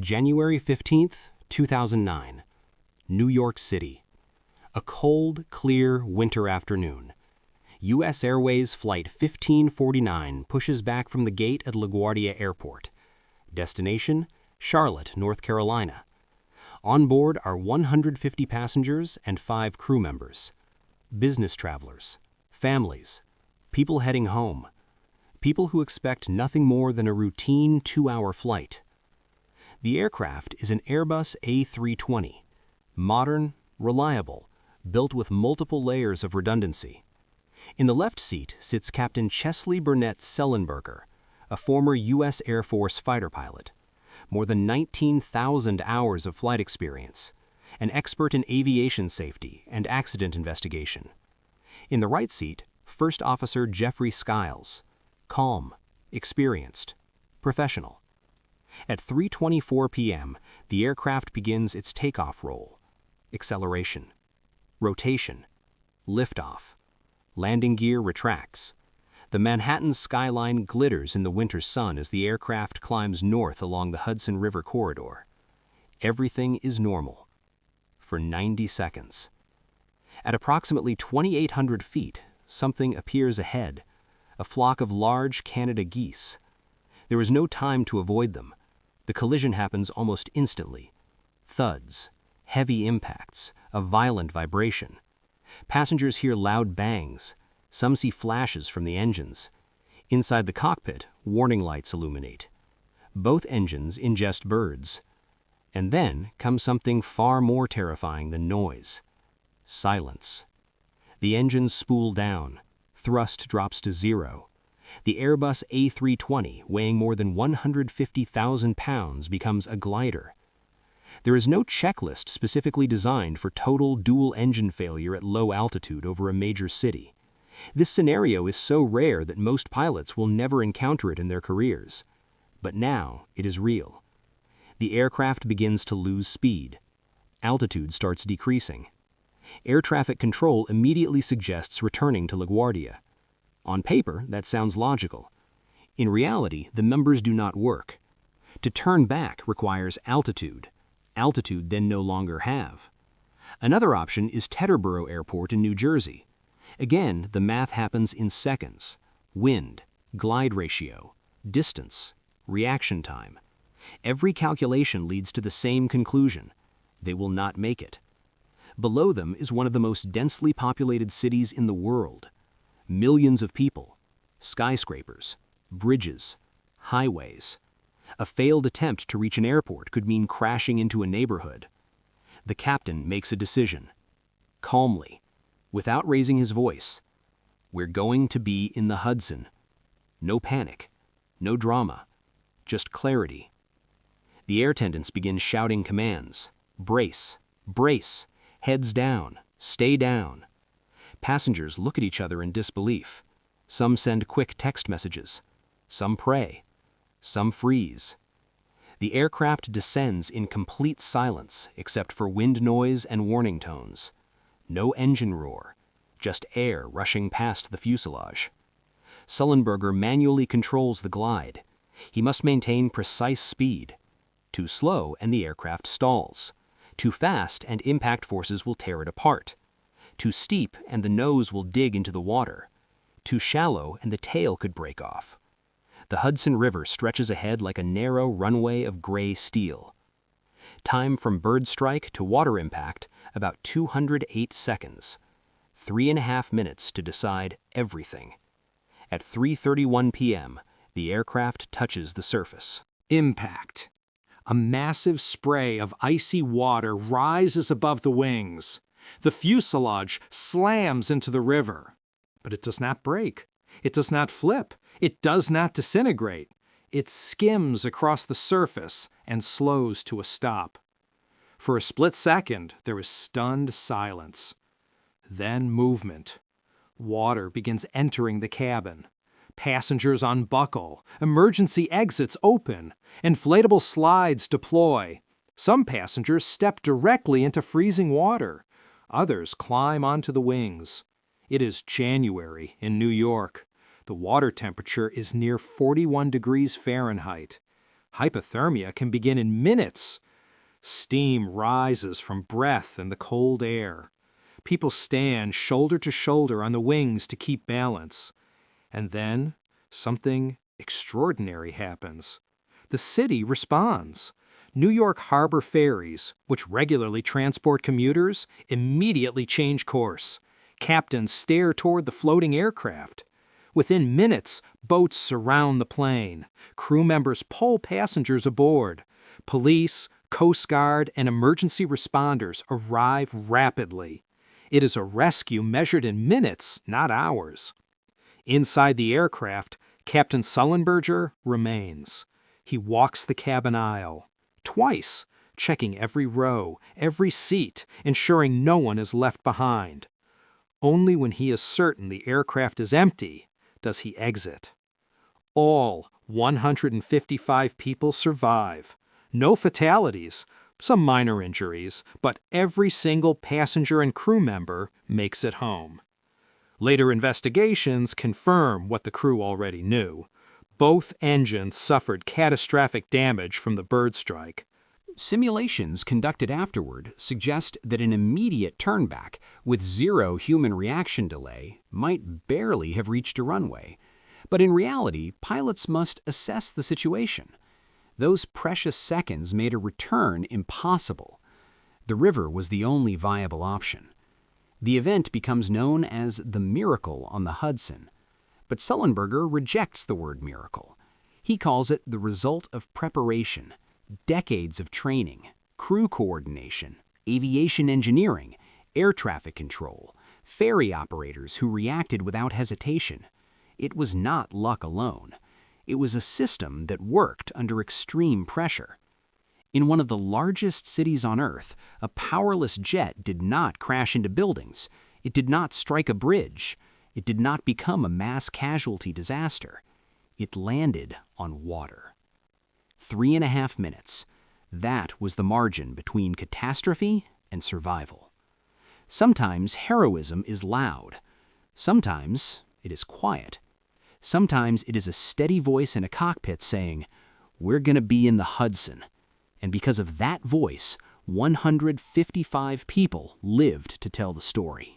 January 15th, 2009, New York City. A cold, clear winter afternoon. U.S. Airways Flight 1549 pushes back from the gate at LaGuardia Airport. Destination, Charlotte, North Carolina. On board are 150 passengers and 5 crew members. Business travelers, families, people heading home, people who expect nothing more than a routine 2-hour flight. The aircraft is an Airbus A320, modern, reliable, built with multiple layers of redundancy. In the left seat sits Captain Chesley Sullenberger, a former U.S. Air Force fighter pilot, more than 19,000 hours of flight experience, an expert in aviation safety and accident investigation. In the right seat, First Officer Jeffrey Skiles, calm, experienced, professional. At 3:24 p.m., the aircraft begins its takeoff roll. Acceleration, rotation, liftoff. Landing gear retracts. The Manhattan skyline glitters in the winter sun as the aircraft climbs north along the Hudson River corridor. Everything is normal. For 90 seconds. At approximately 2,800 feet, something appears ahead, a flock of large Canada geese. There is no time to avoid them. The collision happens almost instantly. Thuds, heavy impacts, a violent vibration. Passengers hear loud bangs. Some see flashes from the engines. Inside the cockpit, warning lights illuminate. Both engines ingest birds. And then comes something far more terrifying than noise. Silence. The engines spool down. Thrust drops to 0. The Airbus A320, weighing more than 150,000 pounds, becomes a glider. There is no checklist specifically designed for total dual-engine failure at low altitude over a major city. This scenario is so rare that most pilots will never encounter it in their careers. But now it is real. The aircraft begins to lose speed. Altitude starts decreasing. Air traffic control immediately suggests returning to LaGuardia. On paper, that sounds logical. In reality, the numbers do not work. To turn back requires altitude. Altitude then no longer have. Another option is Teterboro Airport in New Jersey. Again, the math happens in seconds. Wind, glide ratio, distance, reaction time. Every calculation leads to the same conclusion. They will not make it. Below them is one of the most densely populated cities in the world. Millions of people, skyscrapers, bridges, highways. A failed attempt to reach an airport could mean crashing into a neighborhood. The captain makes a decision. Calmly, without raising his voice. We're going to be in the Hudson. No panic, no drama, just clarity. The air attendants begin shouting commands. Brace, brace, heads down, stay down. Passengers look at each other in disbelief. Some send quick text messages. Some pray. Some freeze. The aircraft descends in complete silence except for wind noise and warning tones. No engine roar, just air rushing past the fuselage. Sullenberger manually controls the glide. He must maintain precise speed. Too slow and the aircraft stalls. Too fast and impact forces will tear it apart. Too steep and the nose will dig into the water. Too shallow and the tail could break off. The Hudson River stretches ahead like a narrow runway of gray steel. Time from bird strike to water impact, about 208 seconds. 3.5 minutes to decide everything. At 3:31 p.m., the aircraft touches the surface. Impact. A massive spray of icy water rises above the wings. The fuselage slams into the river. But it does not break. It does not flip. It does not disintegrate. It skims across the surface and slows to a stop. For a split second, there is stunned silence. Then movement. Water begins entering the cabin. Passengers unbuckle. Emergency exits open. Inflatable slides deploy. Some passengers step directly into freezing water. Others climb onto the wings. It is January in New York. The water temperature is near 41 degrees Fahrenheit. Hypothermia can begin in minutes. Steam rises from breath and the cold air. People stand shoulder to shoulder on the wings to keep balance. And then something extraordinary happens. The city responds. New York Harbor ferries, which regularly transport commuters, immediately change course. Captains stare toward the floating aircraft. Within minutes, boats surround the plane. Crew members pull passengers aboard. Police, Coast Guard, and emergency responders arrive rapidly. It is a rescue measured in minutes, not hours. Inside the aircraft, Captain Sullenberger remains. He walks the cabin aisle, twice, checking every row, every seat, ensuring no one is left behind. Only when he is certain the aircraft is empty does he exit. All 155 people survive. No fatalities, some minor injuries, but every single passenger and crew member makes it home. Later investigations confirm what the crew already knew. Both engines suffered catastrophic damage from the bird strike. Simulations conducted afterward suggest that an immediate turnback with zero human reaction delay might barely have reached a runway. But in reality, pilots must assess the situation. Those precious seconds made a return impossible. The river was the only viable option. The event becomes known as the miracle on the Hudson. But Sullenberger rejects the word miracle. He calls it the result of preparation, decades of training, crew coordination, aviation engineering, air traffic control, ferry operators who reacted without hesitation. It was not luck alone. It was a system that worked under extreme pressure. In one of the largest cities on Earth, a powerless jet did not crash into buildings. It did not strike a bridge. It did not become a mass casualty disaster. It landed on water. 3.5 minutes. That was the margin between catastrophe and survival. Sometimes heroism is loud. Sometimes it is quiet. Sometimes it is a steady voice in a cockpit saying, "We're going to be in the Hudson." And because of that voice, 155 people lived to tell the story.